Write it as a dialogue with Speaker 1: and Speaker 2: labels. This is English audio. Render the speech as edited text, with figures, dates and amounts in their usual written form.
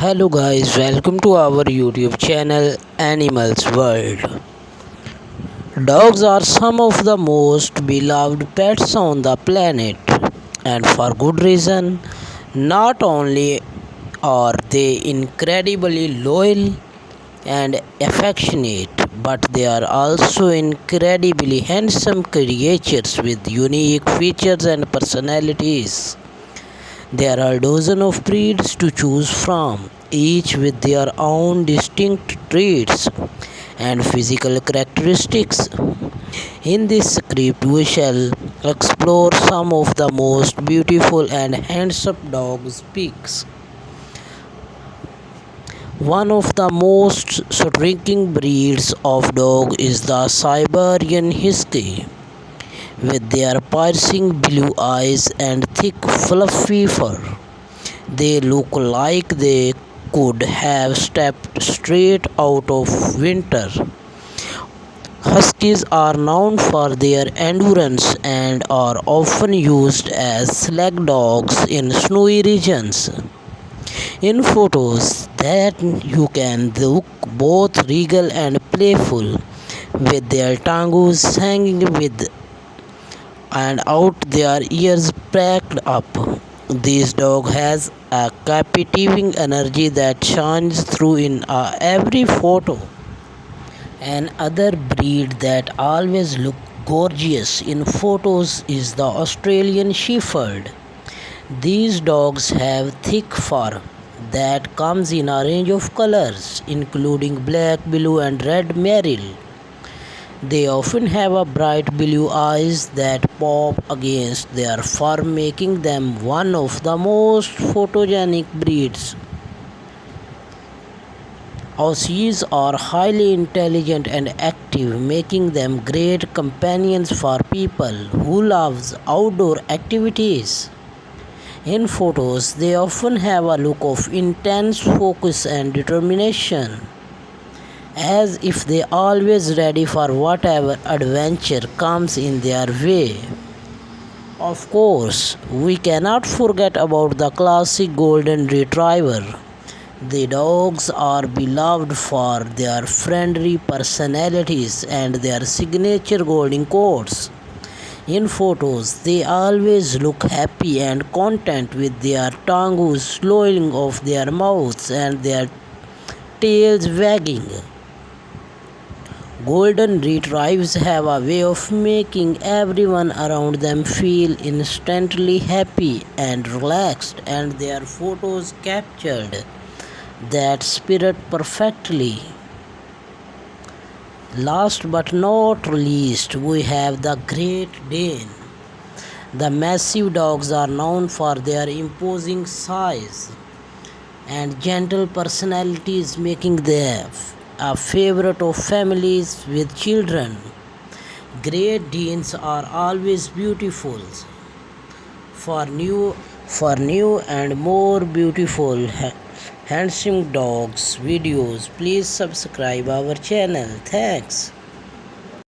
Speaker 1: Hello guys, welcome to our YouTube channel Animals World. Dogs are some of the most beloved pets on the planet, and for good reason. Not only are they incredibly loyal and affectionate, but they are also incredibly handsome creatures with unique features and personalities. There are dozens of breeds to choose from, each with their own distinct traits and physical characteristics. In this script, we shall explore some of the most beautiful and handsome dog speaks. One of the most striking breeds of dog is the Siberian Husky. With their piercing blue eyes and thick fluffy fur, they look like they could have stepped straight out of winter. Huskies are known for their endurance and are often used as sled dogs in snowy regions. In photos that you can look both regal and playful, with their tongues hanging with and out their ears packed up. This dog has a captivating energy that shines through in every photo. Another breed that always looks gorgeous in photos is the Australian Shepherd. These dogs have thick fur that comes in a range of colors, including black, blue, and red merle. They often have a bright blue eyes that pop against their fur, making them one of the most photogenic breeds. Aussies are highly intelligent and active, making them great companions for people who love outdoor activities. In photos, they often have a look of intense focus and determination, as if they are always ready for whatever adventure comes in their way. Of course, we cannot forget about the classic golden retriever. The dogs are beloved for their friendly personalities and their signature golden coats. In photos, they always look happy and content with their tongues flowing off their mouths and their tails wagging. Golden retrievers have a way of making everyone around them feel instantly happy and relaxed, and their photos captured that spirit perfectly. Last but not least, we have the Great Dane. The massive dogs are known for their imposing size and gentle personalities, making them a favorite of families with children. Great Danes are always beautiful. For new and more beautiful handsome dogs videos, please subscribe our channel. Thanks.